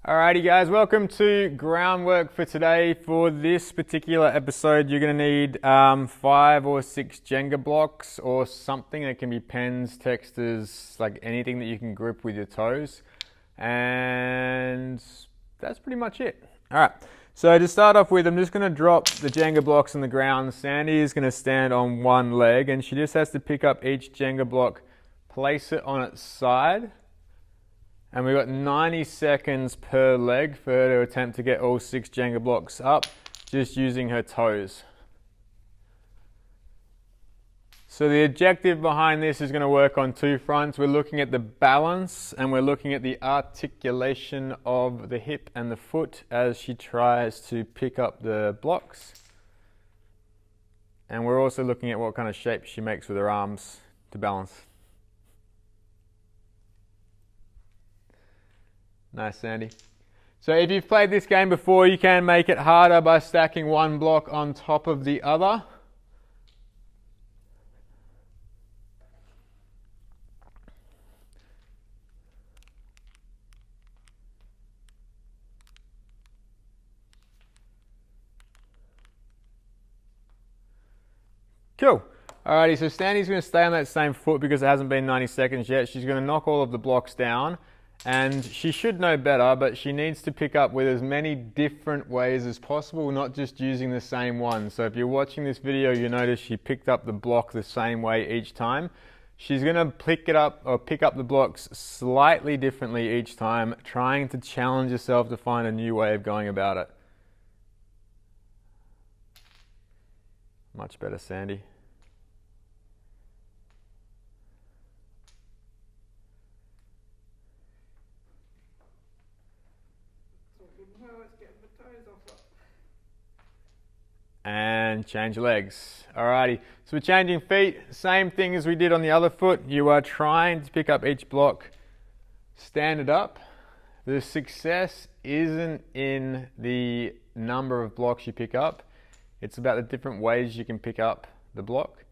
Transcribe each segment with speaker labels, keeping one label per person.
Speaker 1: Alrighty guys, welcome to groundwork for today. For this particular episode, you're going to need 5 or 6 Jenga blocks or something. That can be pens, textures, like anything that you can grip with your toes. And that's pretty much it. Alright, so to start off with, I'm just going to drop the Jenga blocks on the ground. Sandy is going to stand on one leg and she just has to pick up each Jenga block, place it on its side. And we've got 90 seconds per leg for her to attempt to get all 6 Jenga blocks up, just using her toes. So the objective behind this is going to work on 2 fronts. We're looking at the balance and we're looking at the articulation of the hip and the foot as she tries to pick up the blocks. And we're also looking at what kind of shape she makes with her arms to balance. Nice, Sandy. So if you've played this game before, you can make it harder by stacking one block on top of the other. Cool. Alrighty, so Sandy's going to stay on that same foot because it hasn't been 90 seconds yet. She's going to knock all of the blocks down. And she should know better, but she needs to pick up with as many different ways as possible, not just using the same one. So if you're watching this video, you notice she picked up the block the same way each time. She's going to pick up the blocks slightly differently each time, trying to challenge herself to find a new way of going about it. Much better, Sandy. And change legs. Alrighty, so we're changing feet, same thing as we did on the other foot. You are trying to pick up each block, stand it up. The success isn't in the number of blocks you pick up, it's about the different ways you can pick up the block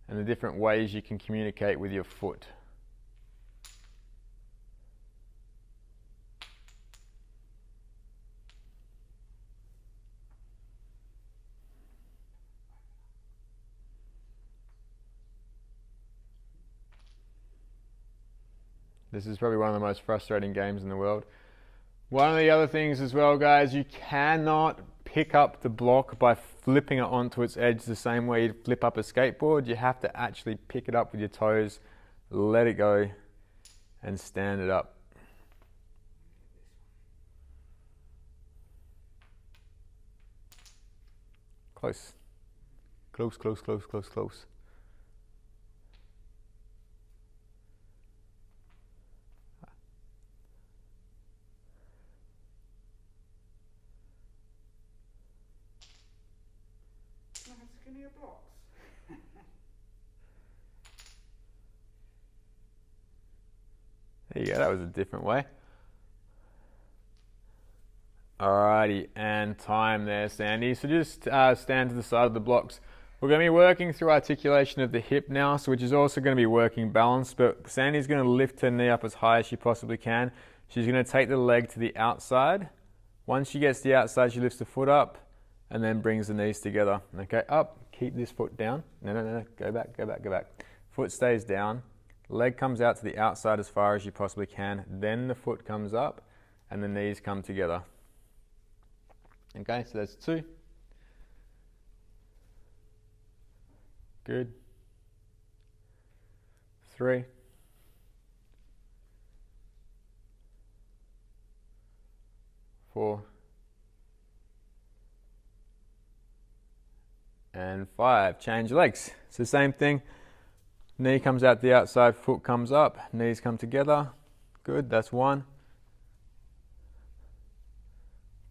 Speaker 1: and the different ways you can communicate with your foot. This is probably one of the most frustrating games in the world. One of the other things as well, guys, you cannot pick up the block by flipping it onto its edge the same way you'd flip up a skateboard. You have to actually pick it up with your toes, let it go, and stand it up. Close. Close, close, close, close, close. There you go, that was a different way. Alrighty, and time there, Sandy. So just stand to the side of the blocks. We're going to be working through articulation of the hip now, so which is also going to be working balance, but Sandy's going to lift her knee up as high as she possibly can. She's going to take the leg to the outside. Once she gets to the outside, she lifts the foot up and then brings the knees together. Okay, up, keep this foot down. No, go back, go back, go back. Foot stays down. Leg comes out to the outside as far as you possibly can. Then the foot comes up and the knees come together. Okay, so that's 2. Good. 3. 4. And 5. Change legs. It's the same thing. Knee comes out the outside, foot comes up, knees come together. Good, that's 1.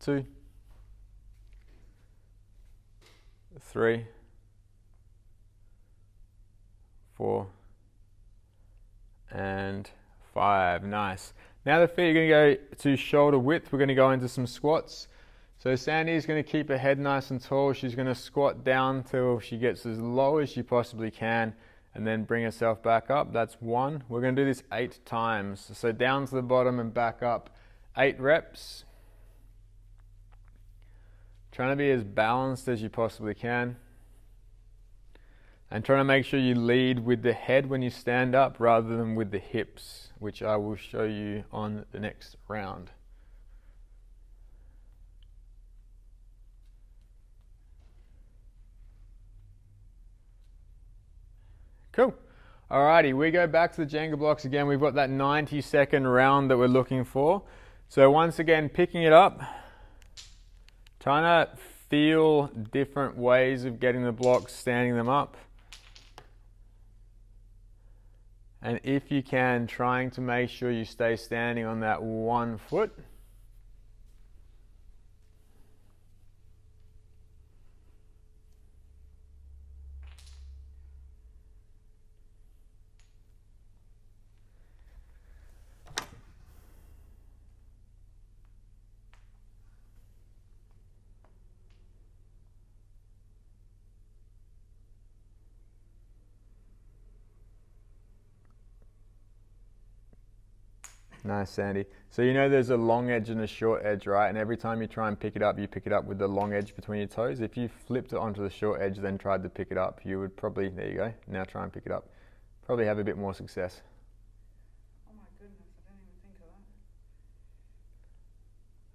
Speaker 1: 2. 3. 4. And 5. Nice. Now the feet are going to go to shoulder width. We're going to go into some squats. So Sandy is going to keep her head nice and tall. She's going to squat down till she gets as low as she possibly can and then bring herself back up. That's 1. We're going to do this 8 times. So down to the bottom and back up. 8 reps. Trying to be as balanced as you possibly can. And trying to make sure you lead with the head when you stand up rather than with the hips, which I will show you on the next round. Cool. Alrighty, we go back to the Jenga blocks again. We've got that 90-second round that we're looking for. So once again, picking it up, trying to feel different ways of getting the blocks, standing them up. And if you can, trying to make sure you stay standing on that 1 foot. Nice, Sandy. So you know there's a long edge and a short edge, right? And every time you try and pick it up, you pick it up with the long edge between your toes. If you flipped it onto the short edge, then tried to pick it up, you would probably, there you go, now try and pick it up. Probably have a bit more success.
Speaker 2: Oh my goodness, I didn't even think of that.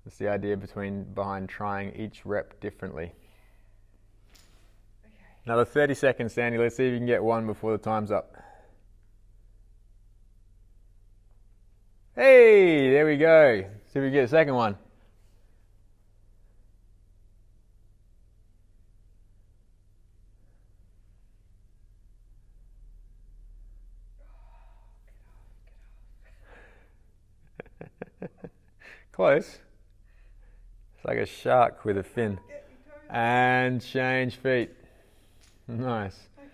Speaker 1: That's the idea behind trying each rep differently.
Speaker 2: Okay.
Speaker 1: Another 30 seconds, Sandy. Let's see if you can get one before the time's up. Hey, there we go. See if we get a second one. Close. It's like a shark with a fin. And change feet. Nice.
Speaker 2: Okay.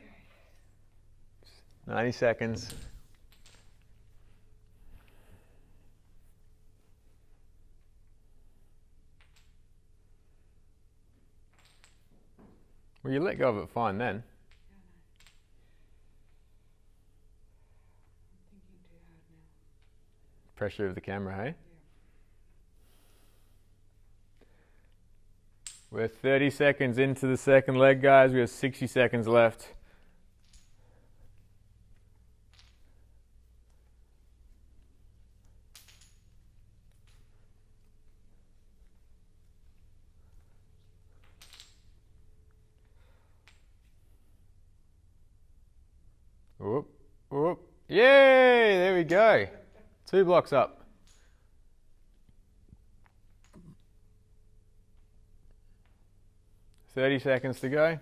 Speaker 1: 90 seconds. Well, you let go of it fine then.
Speaker 2: Yeah, no. I'm thinking too hard now.
Speaker 1: Pressure of the camera, hey?
Speaker 2: Yeah.
Speaker 1: We're 30 seconds into the second leg, guys. We have 60 seconds left. Whoop, whoop. Yay! There we go. 2 blocks up. Thirty seconds to go.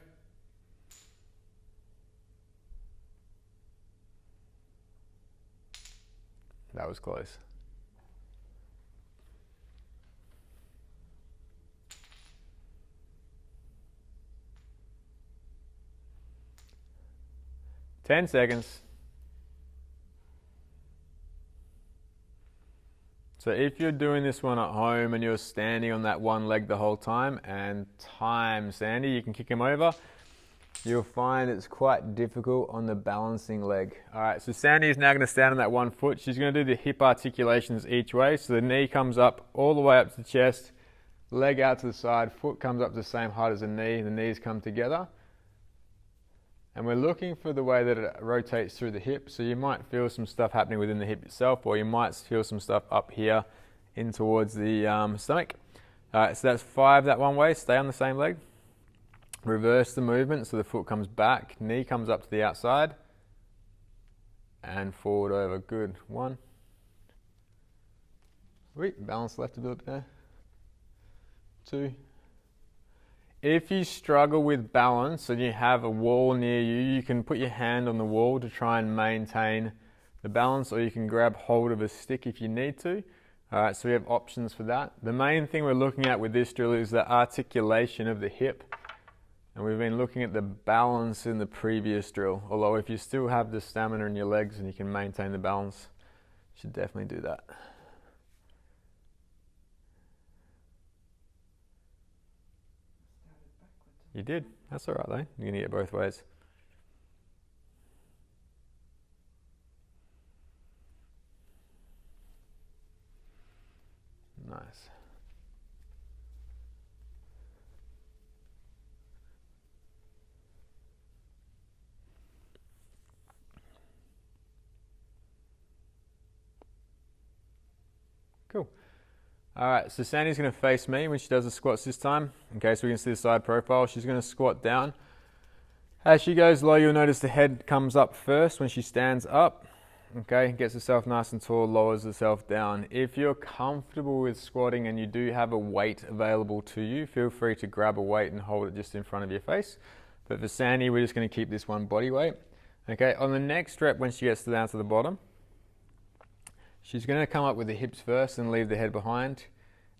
Speaker 1: That was close. Ten seconds. So if you're doing this one at home and you're standing on that one leg the whole time, and time, Sandy, you can kick him over, you'll find it's quite difficult on the balancing leg. All right, so Sandy is now going to stand on that 1 foot. She's going to do the hip articulations each way. So the knee comes up all the way up to the chest, leg out to the side, foot comes up to the same height as the knees come together. And we're looking for the way that it rotates through the hip. So you might feel some stuff happening within the hip itself, or you might feel some stuff up here in towards the stomach. All right, so that's 5 that one way. Stay on the same leg. Reverse the movement so the foot comes back, knee comes up to the outside, and forward over. Good. 1. Wait, balance left a bit there. 2. If you struggle with balance and you have a wall near you, you can put your hand on the wall to try and maintain the balance, or you can grab hold of a stick if you need to. All right, so we have options for that. The main thing we're looking at with this drill is the articulation of the hip. And we've been looking at the balance in the previous drill. Although if you still have the stamina in your legs and you can maintain the balance, you should definitely do that. You did. That's all right though. You're going to get both ways. Nice. Cool. All right, so Sandy's going to face me when she does the squats this time. Okay, so we can see the side profile. She's going to squat down. As she goes low, you'll notice the head comes up first when she stands up. Okay, gets herself nice and tall, lowers herself down. If you're comfortable with squatting and you do have a weight available to you, feel free to grab a weight and hold it just in front of your face. But for Sandy, we're just going to keep this one body weight. Okay, on the next rep, when she gets down to the bottom, she's going to come up with the hips first and leave the head behind,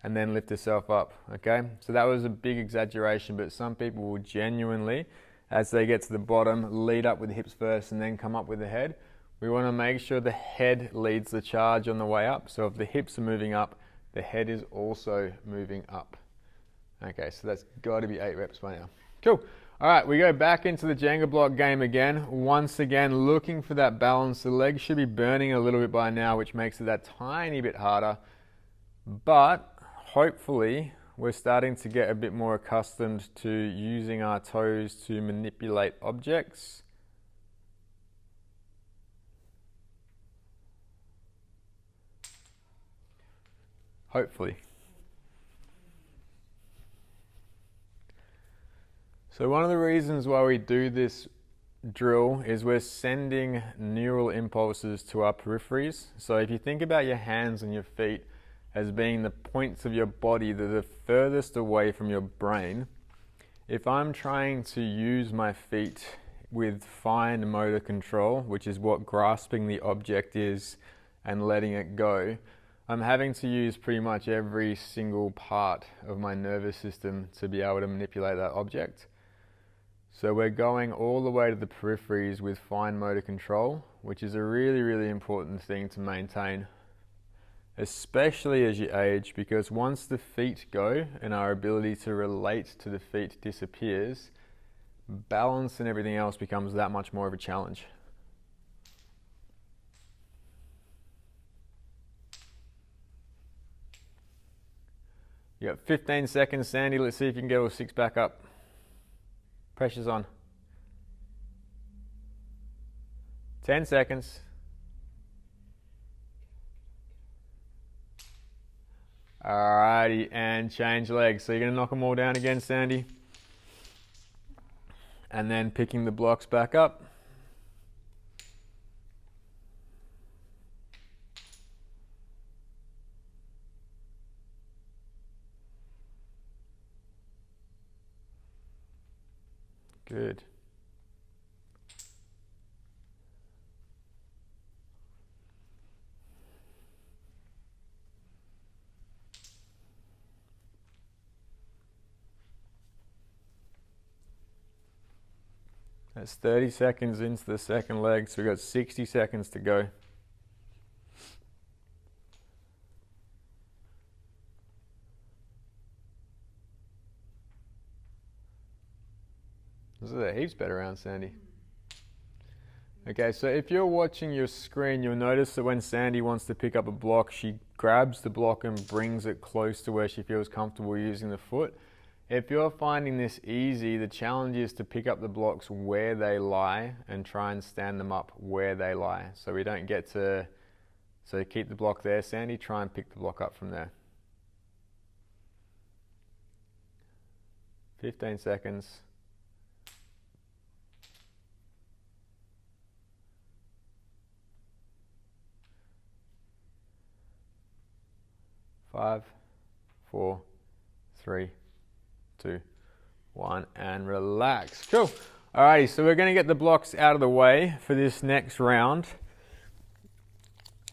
Speaker 1: and then lift herself up. Okay, so that was a big exaggeration, but some people will genuinely, as they get to the bottom, lead up with the hips first and then come up with the head. We want to make sure the head leads the charge on the way up. So if the hips are moving up, the head is also moving up. Okay, so that's got to be 8 reps by now. Cool. All right, we go back into the Jenga block game again. Once again, looking for that balance. The legs should be burning a little bit by now, which makes it that tiny bit harder. But hopefully, we're starting to get a bit more accustomed to using our toes to manipulate objects. Hopefully. So one of the reasons why we do this drill is we're sending neural impulses to our peripheries. So if you think about your hands and your feet as being the points of your body that are furthest away from your brain, if I'm trying to use my feet with fine motor control, which is what grasping the object is and letting it go, I'm having to use pretty much every single part of my nervous system to be able to manipulate that object. So we're going all the way to the peripheries with fine motor control, which is a really, really important thing to maintain, especially as you age, because once the feet go and our ability to relate to the feet disappears, balance and everything else becomes that much more of a challenge. You got 15 seconds, Sandy. Let's see if you can get all 6 back up. Pressure's on. 10 seconds. Alrighty, and change legs. So you're going to knock them all down again, Sandy. And then picking the blocks back up. Good. That's 30 seconds into the second leg, so we've got 60 seconds to go. This is a heaps better round, Sandy. Okay, so if you're watching your screen, you'll notice that when Sandy wants to pick up a block, she grabs the block and brings it close to where she feels comfortable using the foot. If you're finding this easy, the challenge is to pick up the blocks where they lie and try and stand them up where they lie. So we don't get to, so keep the block there, Sandy, try and pick the block up from there. 15 seconds. Five, 4, 3, 2, 1, and relax. Cool. Alrighty, so we're going to get the blocks out of the way for this next round.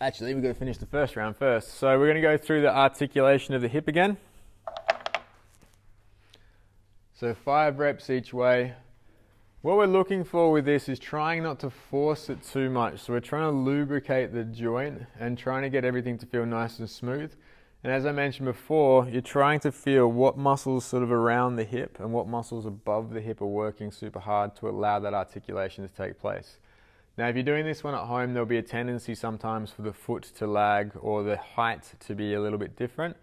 Speaker 1: Actually, we've got to finish the first round first. So we're going to go through the articulation of the hip again. So 5 reps each way. What we're looking for with this is trying not to force it too much. So we're trying to lubricate the joint and trying to get everything to feel nice and smooth. And as I mentioned before, you're trying to feel what muscles sort of around the hip and what muscles above the hip are working super hard to allow that articulation to take place. Now, if you're doing this one at home, there'll be a tendency sometimes for the foot to lag or the height to be a little bit different,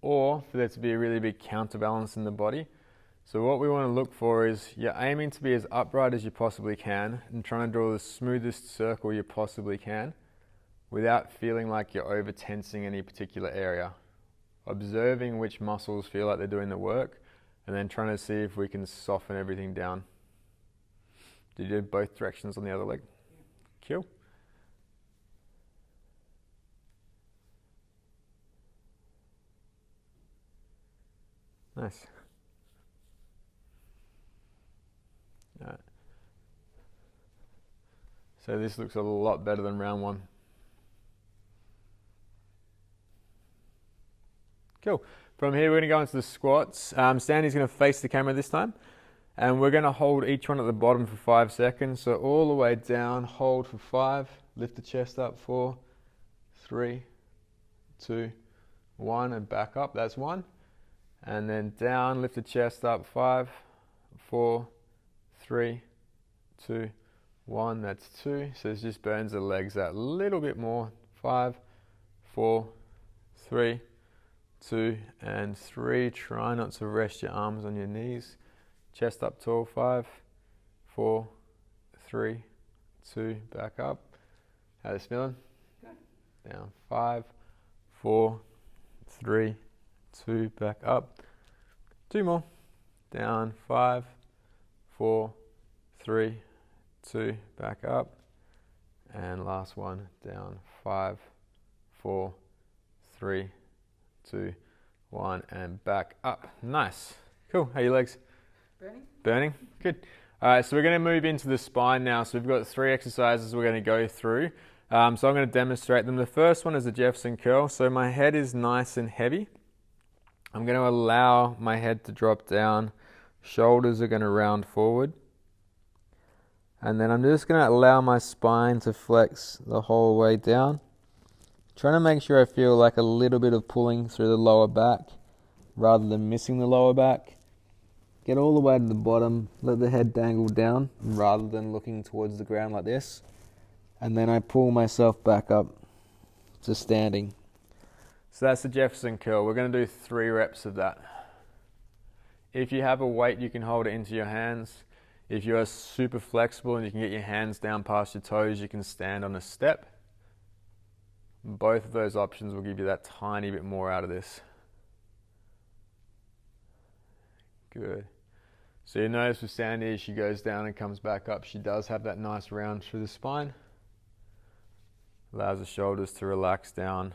Speaker 1: or for there to be a really big counterbalance in the body. So what we want to look for is you're aiming to be as upright as you possibly can and trying to draw the smoothest circle you possibly can without feeling like you're over tensing any particular area. Observing which muscles feel like they're doing the work, and then trying to see if we can soften everything down. Did you do both directions on the other leg? Cool. Nice. All right. So this looks a lot better than round one. Cool. From here, we're going to go into the squats. Sandy's going to face the camera this time. And we're going to hold each one at the bottom for 5 seconds. So all the way down, hold for 5. Lift the chest up, 4, 3, 2, 1, and back up. That's 1. And then down, lift the chest up, 5, 4, 3, 2, 1. That's 2. So this just burns the legs out a little bit more. 5, 4, 3, 2, and 3. Try not to rest your arms on your knees. Chest up tall, 5, 4, 3, 2, back up. How's it feeling? Good. Down, 5, 4, 3, 2, back up. 2 more. Down, 5, 4, 3, 2, back up. And last one, down, 5, 4, 3, 2, 1, and back up. Nice. Cool. How are your legs?
Speaker 2: Burning?
Speaker 1: Burning? Good. All right, so we're going to move into the spine now. So we've got 3 exercises we're going to go through. So I'm going to demonstrate them. The first one is the Jefferson curl. So my head is nice and heavy. I'm going to allow my head to drop down. Shoulders are going to round forward. And then I'm just going to allow my spine to flex the whole way down. Trying to make sure I feel like a little bit of pulling through the lower back rather than missing the lower back. Get all the way to the bottom, let the head dangle down rather than looking towards the ground like this. And then I pull myself back up to standing. So that's the Jefferson curl. We're going to do 3 reps of that. If you have a weight, you can hold it into your hands. If you are super flexible and you can get your hands down past your toes, you can stand on a step. Both of those options will give you that tiny bit more out of this. Good. So you notice with Sandy, as she goes down and comes back up, she does have that nice round through the spine. Allows the shoulders to relax down.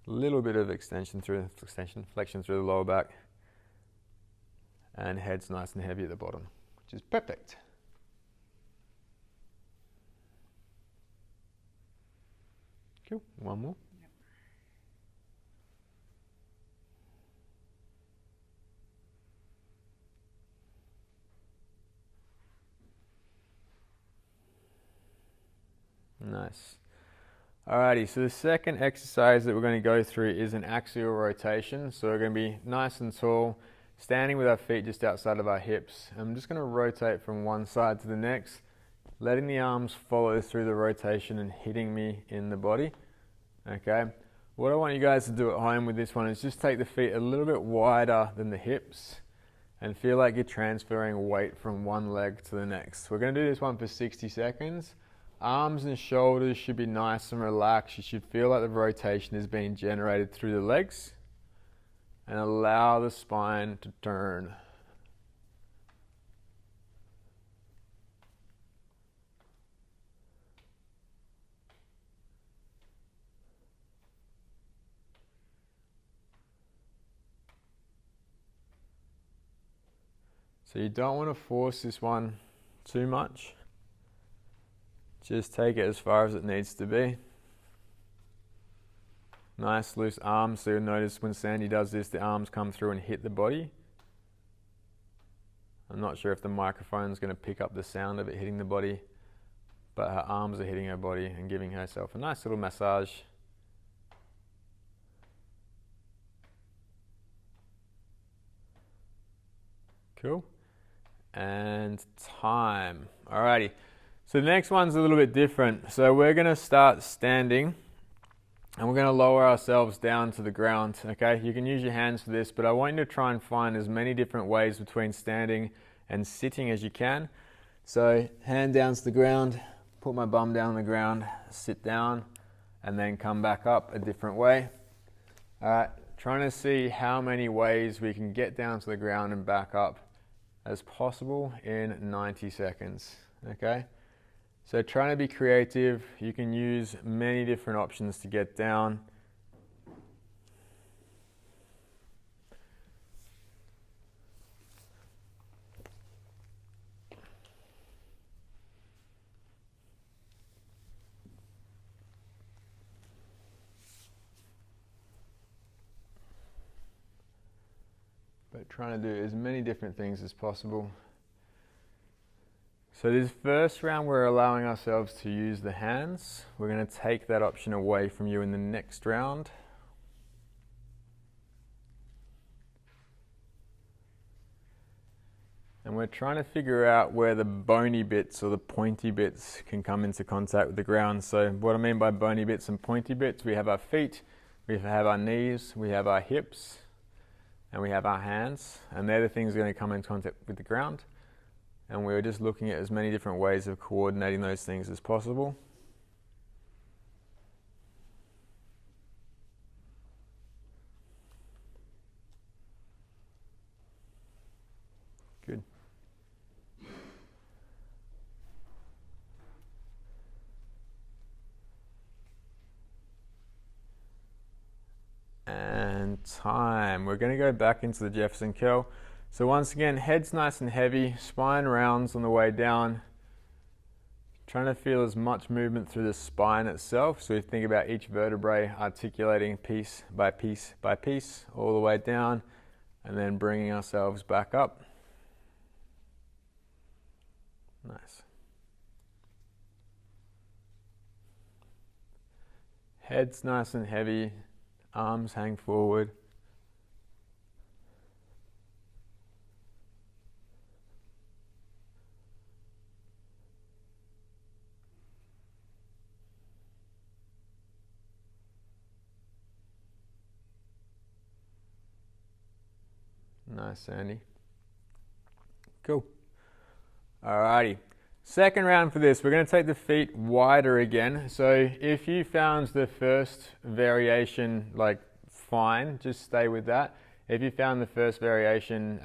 Speaker 1: A little bit of flexion through the lower back. And head's nice and heavy at the bottom, which is perfect. Cool. One more. Nice. Alrighty, so the second exercise that we're going to go through is an axial rotation. So we're going to be nice and tall, standing with our feet just outside of our hips. I'm just going to rotate from one side to the next, letting the arms follow through the rotation and hitting me in the body. Okay, what I want you guys to do at home with this one is just take the feet a little bit wider than the hips and feel like you're transferring weight from one leg to the next. We're going to do this one for 60 seconds. Arms and shoulders should be nice and relaxed. You should feel like the rotation is being generated through the legs, and allow the spine to turn. So you don't want to force this one too much. Just take it as far as it needs to be. Nice loose arms, so you'll notice when Sandy does this, the arms come through and hit the body. I'm not sure if the microphone's going to pick up the sound of it hitting the body, but her arms are hitting her body and giving herself a nice little massage. Cool. And time. Alrighty. So the next one's a little bit different. So we're going to start standing and we're going to lower ourselves down to the ground. Okay, you can use your hands for this, but I want you to try and find as many different ways between standing and sitting as you can. So hand down to the ground, put my bum down on the ground, sit down, and then come back up a different way. All right, trying to see how many ways we can get down to the ground and back up as possible in 90 seconds, okay? So trying to be creative, you can use many different options to get down. But trying to do as many different things as possible. So this first round we're allowing ourselves to use the hands. We're going to take that option away from you in the next round. And we're trying to figure out where the bony bits or the pointy bits can come into contact with the ground. So what I mean by bony bits and pointy bits, we have our feet, we have our knees, we have our hips, and we have our hands. And they're the things that are going to come in contact with the ground. And we're just looking at as many different ways of coordinating those things as possible. Good. And time. We're going to go back into the Jefferson curl. So once again, head's nice and heavy, spine rounds on the way down. Trying to feel as much movement through the spine itself. So we think about each vertebrae articulating piece by piece by piece all the way down, and then bringing ourselves back up. Nice. Head's nice and heavy, arms hang forward. Nice, Sandy. Cool. Alrighty. Second round for this, we're going to take the feet wider again. So if you found the first variation like fine, just stay with that. If you found the first variation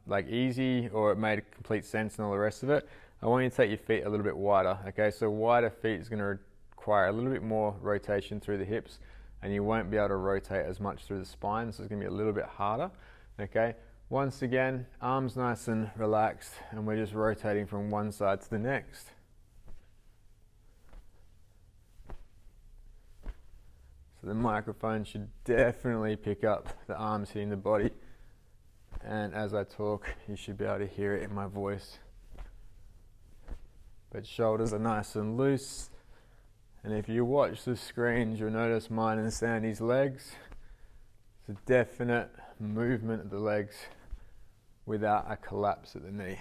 Speaker 1: like easy or it made complete sense and all the rest of it, I want you to take your feet a little bit wider. Okay, so wider feet is going to require a little bit more rotation through the hips, and you won't be able to rotate as much through the spine, so it's going to be a little bit harder. Okay, once again, arms nice and relaxed, and we're just rotating from one side to the next. So the microphone should definitely pick up the arms hitting the body, and as I talk, you should be able to hear it in my voice. But shoulders are nice and loose, and if you watch the screens, you'll notice mine and Sandy's legs. It's a definite movement of the legs without a collapse at the knee.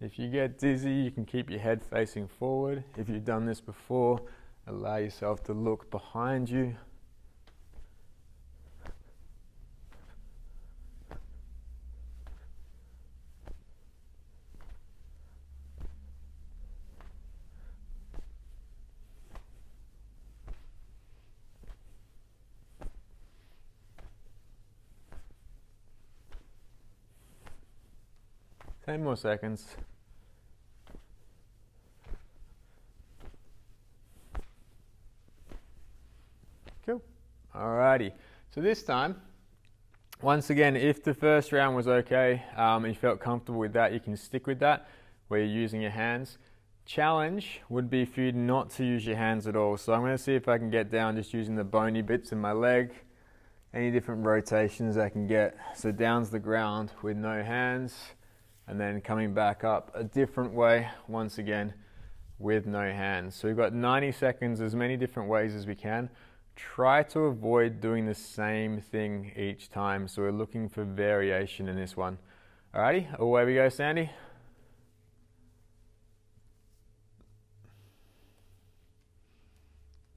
Speaker 1: If you get dizzy, you can keep your head facing forward. If you've done this before, allow yourself to look behind you. Ten more seconds. Cool. Alrighty. So this time, once again, if the first round was okay, and you felt comfortable with that, you can stick with that, where you're using your hands. Challenge would be for you not to use your hands at all. So I'm going to see if I can get down just using the bony bits in my leg. Any different rotations I can get. So down's the ground with no hands. And then coming back up a different way, once again, with no hands. So we've got 90 seconds, as many different ways as we can. Try to avoid doing the same thing each time. So we're looking for variation in this one. Alrighty, away we go, Sandy.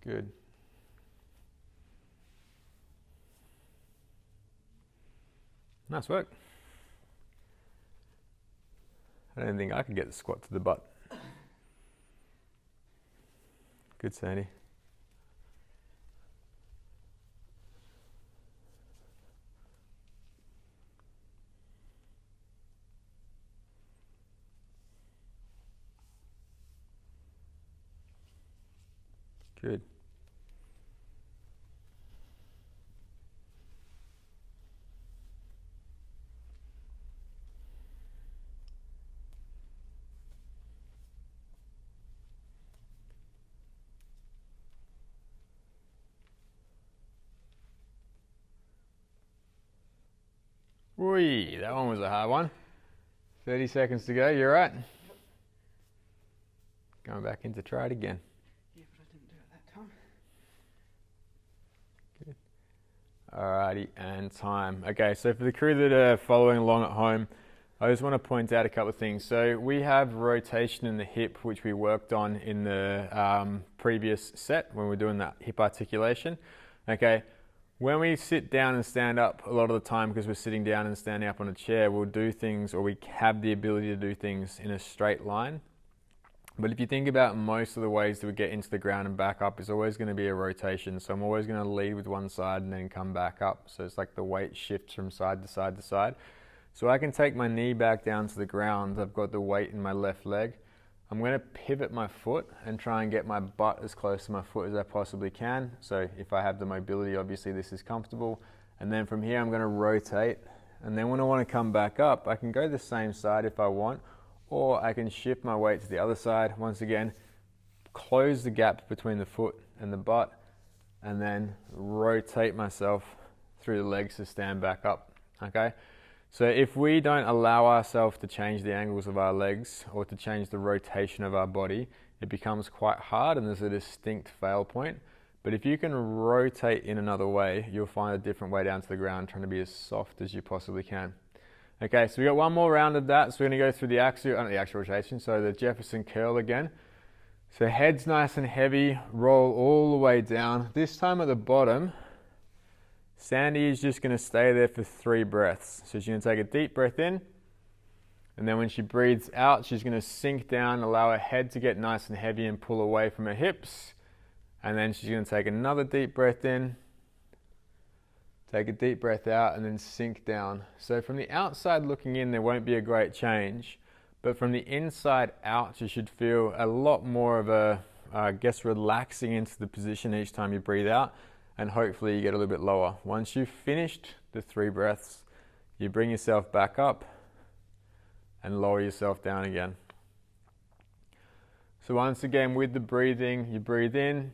Speaker 1: Good. Nice work. I don't think I could get the squat to the butt. Good, Sandy. Good. Whee, that one was a hard one. 30 seconds to go, you're right. Going back in to try it again.
Speaker 2: Yeah, but I didn't do it that time.
Speaker 1: Good. Alrighty, and time. Okay, so for the crew that are following along at home, I just want to point out a couple of things. So we have rotation in the hip, which we worked on in the previous set when we were doing that hip articulation. Okay, when we sit down and stand up, a lot of the time, because we're sitting down and standing up on a chair, we'll do things, or we have the ability to do things in a straight line. But if you think about most of the ways that we get into the ground and back up, it's always going to be a rotation. So I'm always going to lead with one side and then come back up. So it's like the weight shifts from side to side to side. So I can take my knee back down to the ground. I've got the weight in my left leg. I'm going to pivot my foot and try and get my butt as close to my foot as I possibly can. So if I have the mobility, obviously this is comfortable. And then from here, I'm going to rotate. And then when I want to come back up, I can go the same side if I want, or I can shift my weight to the other side. Once again, close the gap between the foot and the butt, and then rotate myself through the legs to stand back up, okay? So if we don't allow ourselves to change the angles of our legs or to change the rotation of our body, it becomes quite hard and there's a distinct fail point. But if you can rotate in another way, you'll find a different way down to the ground, trying to be as soft as you possibly can. Okay, so we got one more round of that. So we're going to go through the axial rotation, so the Jefferson curl again. So head's nice and heavy, roll all the way down. This time at the bottom, Sandy is just going to stay there for 3 breaths. So she's going to take a deep breath in, and then when she breathes out, she's going to sink down, allow her head to get nice and heavy and pull away from her hips. And then she's going to take another deep breath in, take a deep breath out, and then sink down. So from the outside looking in, there won't be a great change, but from the inside out, you should feel a lot more of a, relaxing into the position each time you breathe out, and hopefully you get a little bit lower. Once you've finished the 3 breaths, you bring yourself back up and lower yourself down again. So once again, with the breathing, you breathe in,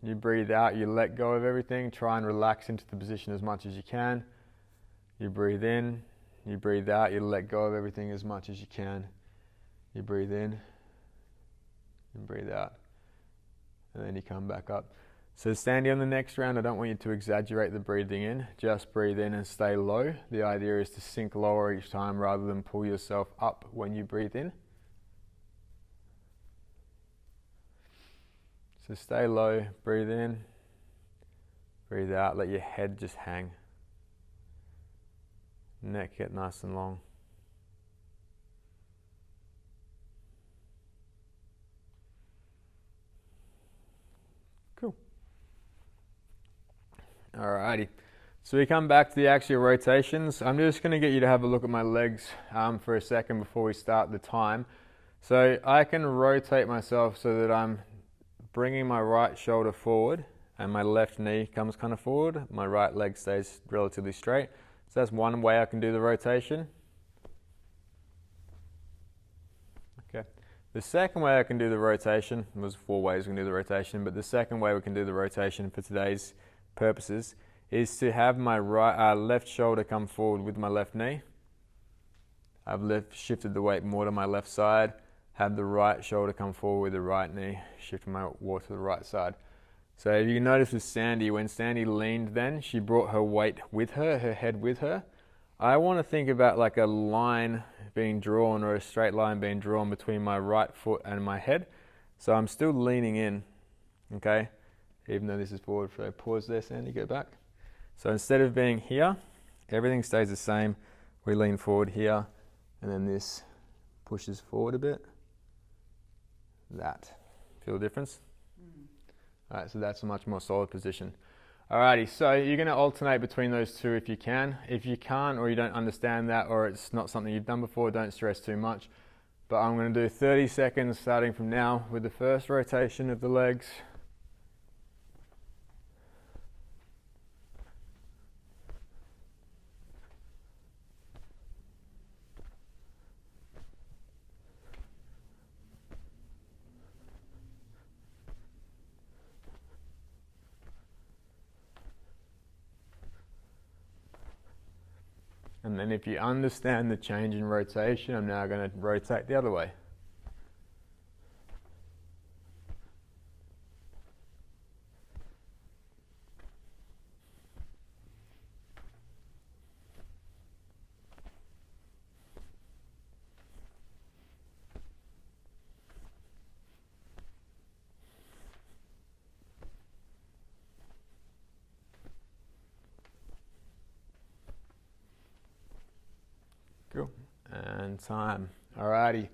Speaker 1: you breathe out, you let go of everything, try and relax into the position as much as you can. You breathe in, you breathe out, you let go of everything as much as you can. You breathe in, and breathe out, and then you come back up. So Sandy, on the next round, I don't want you to exaggerate the breathing in, just breathe in and stay low. The idea is to sink lower each time rather than pull yourself up when you breathe in. So stay low, breathe in, breathe out, let your head just hang. Neck get nice and long. Cool. Alrighty, so we come back to the axial rotations. I'm just going to get you to have a look at my legs for a second before we start the time. So I can rotate myself so that I'm bringing my right shoulder forward and my left knee comes kind of forward. My right leg stays relatively straight. So that's one way I can do the rotation. Okay. The second way I can do the rotation, there's 4 ways we can do the rotation, but the second way we can do the rotation for today's purposes is to have my left shoulder come forward with my left knee. I've shifted the weight more to my left side. Have the right shoulder come forward with the right knee, shifting my weight to the right side. So if you can notice with Sandy, when Sandy leaned then, she brought her weight with her, her head with her. I want to think about like a line being drawn or a straight line being drawn between my right foot and my head. So I'm still leaning in, okay? Even though this is forward, so pause there, Sandy, go back. So instead of being here, Everything stays the same. We lean forward here, and then this pushes forward a bit. That. Feel the difference? All right, so that's a much more solid position. Alrighty, so you're going to alternate between those two if you can. If you can't, or you don't understand that, or it's not something you've done before, don't stress too much. But I'm going to do 30 seconds starting from now with the first rotation of the legs. And then if you understand the change in rotation, I'm now going to rotate the other way. Cool. And time. Alrighty.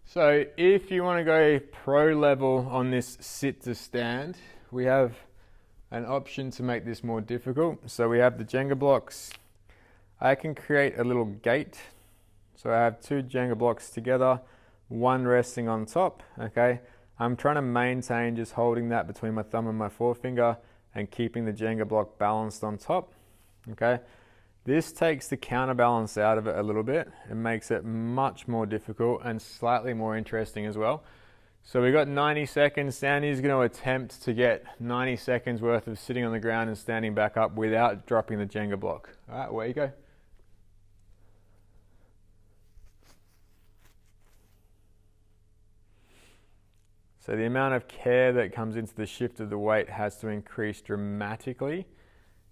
Speaker 1: So if you want to go pro level on this sit to stand, we have an option to make this more difficult. So we have the Jenga blocks. I can create a little gate. So I have two Jenga blocks together, one resting on top. Okay. I'm trying to maintain just holding that between my thumb and my forefinger and keeping the Jenga block balanced on top. Okay. This takes the counterbalance out of it a little bit. It makes it much more difficult and slightly more interesting as well. So we've got 90 seconds. Sandy's going to attempt to get 90 seconds worth of sitting on the ground and standing back up without dropping the Jenga block. All right, away you go. So the amount of care that comes into the shift of the weight has to increase dramatically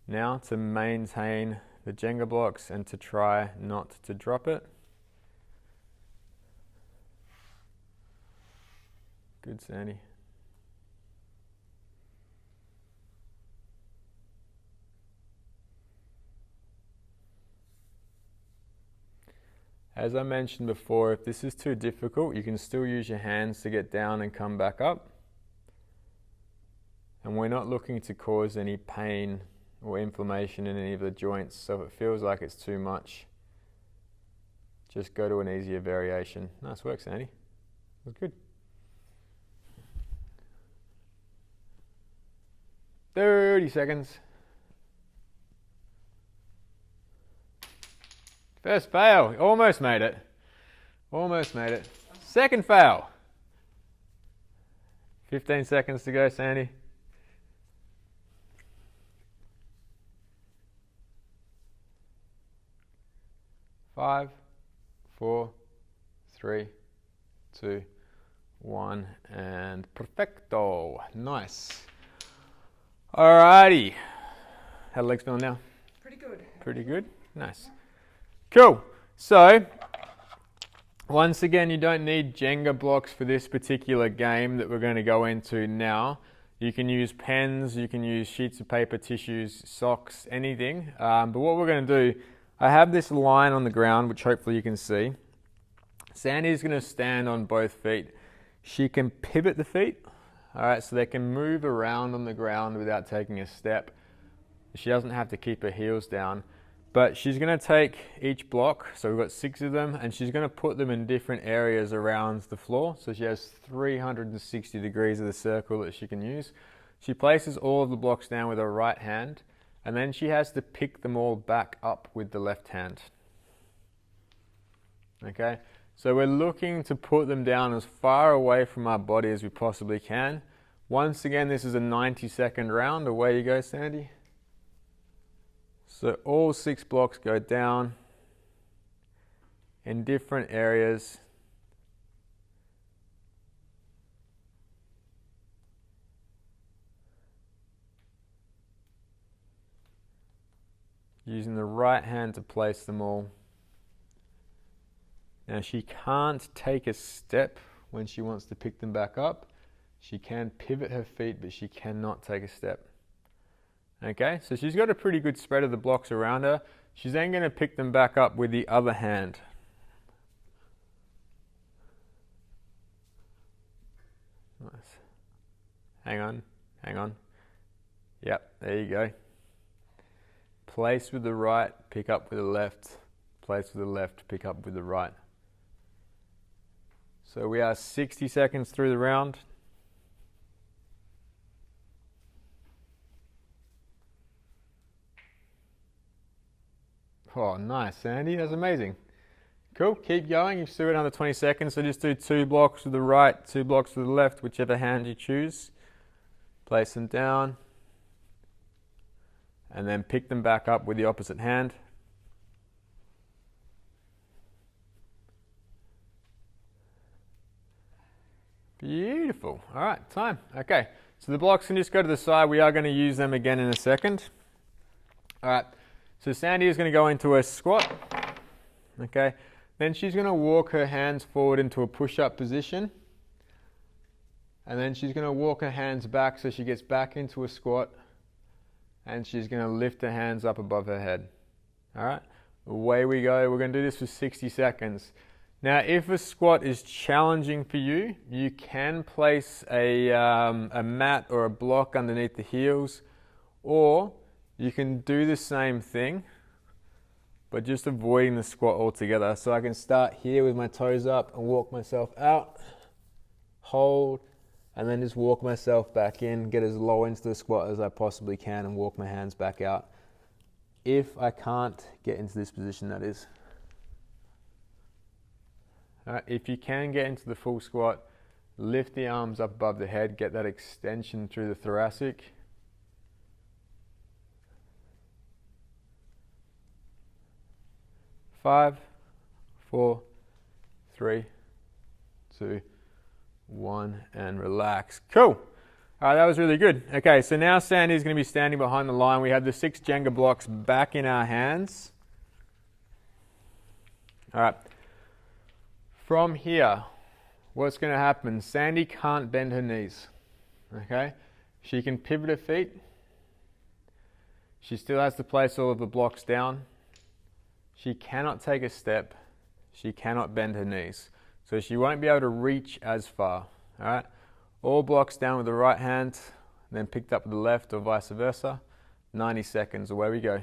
Speaker 1: now to maintain the Jenga blocks and to try not to drop it. Good, Sandy. As I mentioned before, if this is too difficult, you can still use your hands to get down and come back up. And we're not looking to cause any pain or inflammation in any of the joints, so if it feels like it's too much, just go to an easier variation. Nice work, Sandy. That's good. 30 seconds. First fail. Almost made it. Almost made it. Second fail. 15 seconds to go, Sandy. 5, 4, 3, 2, 1, and perfecto. Nice. Alrighty. How the legs feeling now?
Speaker 2: Pretty good.
Speaker 1: Pretty good? Nice. Cool. So, once again, you don't need Jenga blocks for this particular game that we're going to go into now. You can use pens, you can use sheets of paper, tissues, socks, anything. But what we're going to do, I have this line on the ground, which hopefully you can see. Sandy's going to stand on both feet. She can pivot the feet, all right, so they can move around on the ground without taking a step. She doesn't have to keep her heels down. But she's going to take each block, so we've got 6 of them, and she's going to put them in different areas around the floor. So she has 360 degrees of the circle that she can use. She places all of the blocks down with her right hand, and then she has to pick them all back up with the left hand. Okay, so we're looking to put them down as far away from our body as we possibly can. Once again, this is a 90-second round. Away you go, Sandy. So all 6 blocks go down in different areas. Using the right hand to place them all. Now she can't take a step when she wants to pick them back up. She can pivot her feet, but she cannot take a step. Okay, so she's got a pretty good spread of the blocks around her. She's then going to pick them back up with the other hand. Nice. Hang on, hang on. Yep, there you go. Place with the right, pick up with the left. Place with the left, pick up with the right. So we are 60 seconds through the round. Oh, nice, Sandy. That's amazing. Cool. Keep going. You've still got another 20 seconds. So just do 2 blocks to the right, 2 blocks to the left, whichever hand you choose. Place them down. And then pick them back up with the opposite hand. Beautiful. All right, time. Okay. So the blocks can just go to the side. We are going to use them again in a second. All right. So Sandy is going to go into a squat. Okay. Then she's going to walk her hands forward into a push-up position. And then she's going to walk her hands back so she gets back into a squat. And she's going to lift her hands up above her head. All right. Away we go. We're going to do this for 60 seconds. Now, if a squat is challenging for you, you can place a mat or a block underneath the heels, or you can do the same thing, but just avoiding the squat altogether. So I can start here with my toes up and walk myself out, hold, and then just walk myself back in, get as low into the squat as I possibly can and walk my hands back out. If I can't get into this position, that is. If you can get into the full squat, lift the arms up above the head, get that extension through the thoracic. Five, 4, 3, 2, 1, and relax. Cool. All right, that was really good. Okay, so now Sandy's going to be standing behind the line. We have the 6 Jenga blocks back in our hands. All right. From here, what's going to happen? Sandy can't bend her knees. Okay? She can pivot her feet. She still has to place all of the blocks down. She cannot take a step. She cannot bend her knees. So she won't be able to reach as far. All right? All blocks down with the right hand, then picked up with the left or vice versa. 90 seconds, away we go.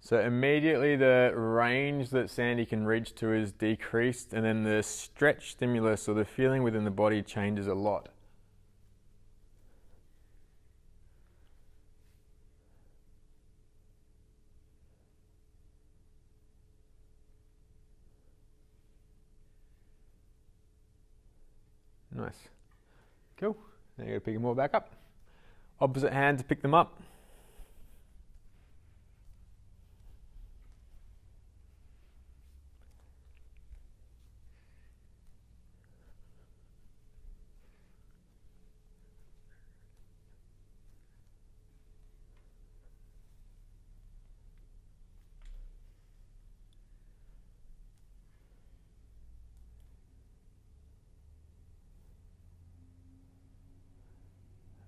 Speaker 1: So immediately the range that Sandy can reach to is decreased, and then the stretch stimulus or the feeling within the body changes a lot. Nice. Cool. Now you're going to pick them all back up. Opposite hand to pick them up.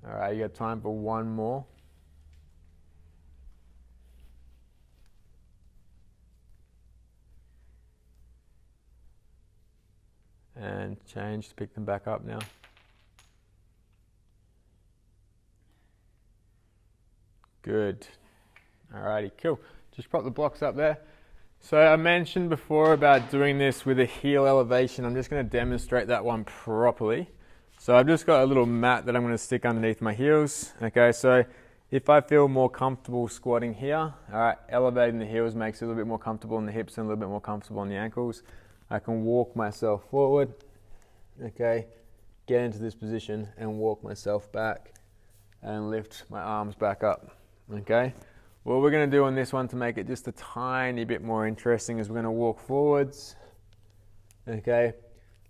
Speaker 1: All right, you got time for one more. And change to pick them back up now. Good. Alrighty, cool. Just prop the blocks up there. So I mentioned before about doing this with a heel elevation. I'm just going to demonstrate that one properly. So I've just got a little mat that I'm going to stick underneath my heels. Okay, so if I feel more comfortable squatting here, all right, elevating the heels makes it a little bit more comfortable in the hips and a little bit more comfortable in the ankles. I can walk myself forward, okay, get into this position and walk myself back and lift my arms back up, okay. What we're going to do on this one to make it just a tiny bit more interesting is we're going to walk forwards, okay.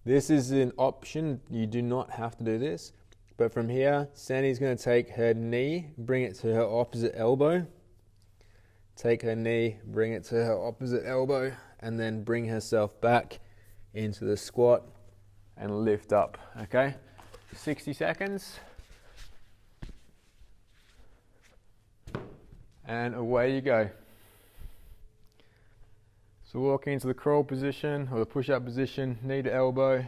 Speaker 1: This is an option, you do not have to do this, but from here, Sandy's going to take her knee, bring it to her opposite elbow, take her knee, bring it to her opposite elbow, and then bring herself back into the squat and lift up, okay? 60 seconds. And away you go. So walking into the crawl position or the push-up position, knee to elbow,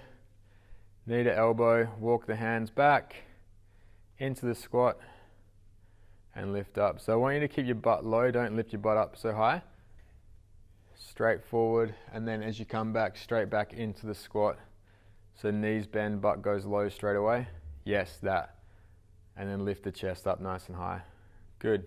Speaker 1: walk the hands back into the squat and lift up. So I want you to keep your butt low, don't lift your butt up so high. Straight forward, and then as you come back, straight back into the squat. So knees bend, butt goes low straight away. Yes, that. And then lift the chest up nice and high. Good.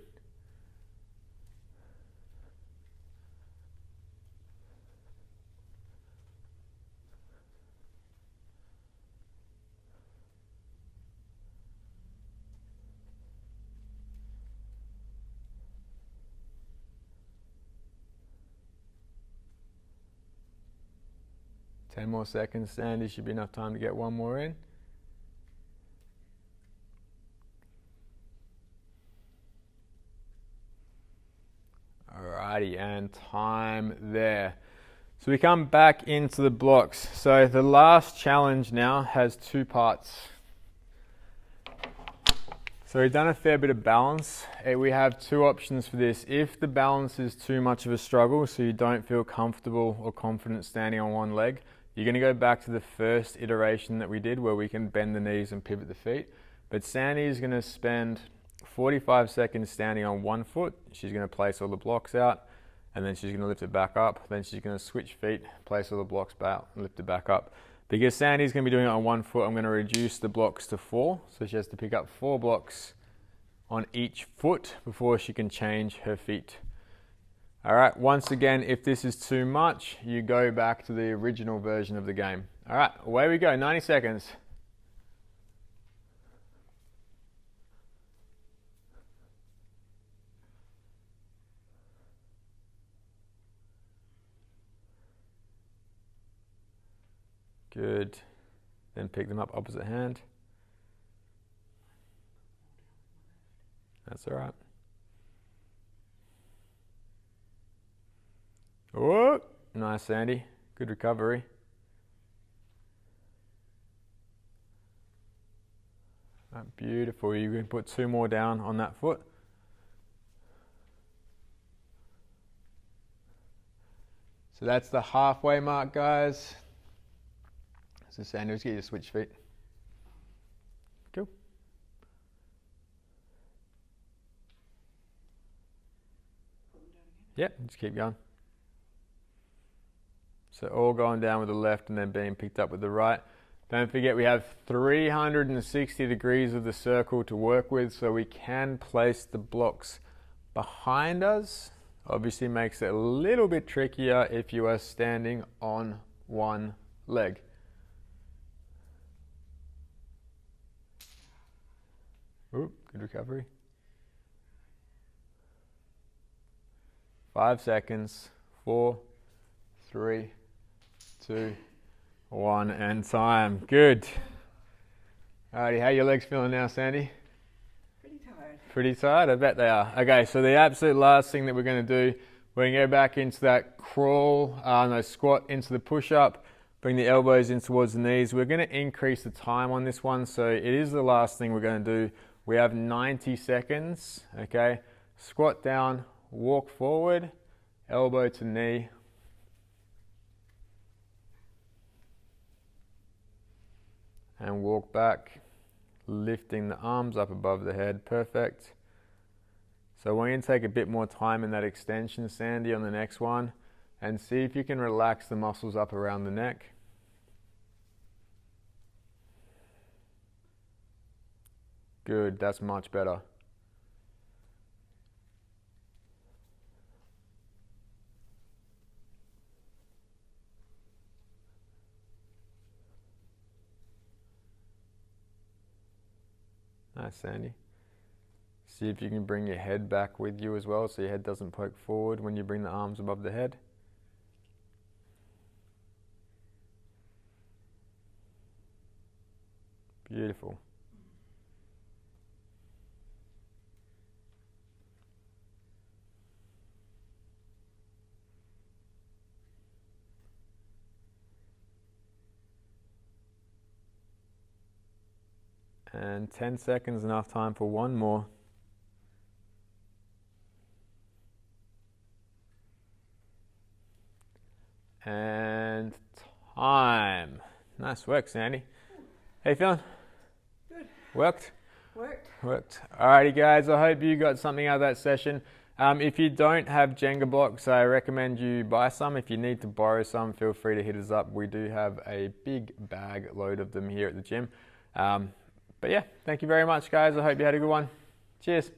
Speaker 1: Ten more seconds, Sandy. Should be enough time to get one more in. Alrighty, and time there. So we come back into the blocks. So the last challenge now has two parts. So we've done a fair bit of balance. We have two options for this. If the balance is too much of a struggle, so you don't feel comfortable or confident standing on one leg, you're going to go back to the first iteration that we did where we can bend the knees and pivot the feet. But Sandy is going to spend 45 seconds standing on one foot. She's going to place all the blocks out, and then she's going to lift it back up. Then she's going to switch feet, place all the blocks back, and lift it back up. Because Sandy's going to be doing it on one foot, I'm going to reduce the blocks to 4. So she has to pick up 4 blocks on each foot before she can change her feet. All right, once again, if this is too much, you go back to the original version of the game. All right, away we go, 90 seconds. Good. Then pick them up opposite hand. That's all right. Oh, nice, Sandy. Good recovery. Beautiful. You can put 2 more down on that foot. So that's the halfway mark, guys. So Sandy, just get your switch feet. Cool. Yep, just keep going. So all going down with the left and then being picked up with the right. Don't forget we have 360 degrees of the circle to work with, so we can place the blocks behind us. Obviously makes it a little bit trickier if you are standing on one leg. Ooh, good recovery. 5 seconds. 4, 3, 2, 1, and time. Good. Alrighty, how are your legs feeling now, Sandy?
Speaker 2: Pretty tired.
Speaker 1: Pretty tired? I bet they are. Okay, so the absolute last thing that we're going to do, we're going to go back into that crawl, squat into the push-up, bring the elbows in towards the knees. We're going to increase the time on this one, so it is the last thing we're going to do. We have 90 seconds, okay? Squat down, walk forward, elbow to knee. And walk back, lifting the arms up above the head. Perfect. So we're going to take a bit more time in that extension, Sandy, on the next one, and see if you can relax the muscles up around the neck. Good, that's much better. Nice, Sandy. See if you can bring your head back with you as well, so your head doesn't poke forward when you bring the arms above the head. Beautiful. And 10 seconds, enough time for one more. And time. Nice work, Sandy. How you feeling?
Speaker 2: Good.
Speaker 1: Worked?
Speaker 2: Worked.
Speaker 1: Alrighty guys, I hope you got something out of that session. If you don't have Jenga blocks, I recommend you buy some. If you need to borrow some, feel free to hit us up. We do have a big bag load of them here at the gym. But yeah, thank you very much guys. I hope you had a good one. Cheers.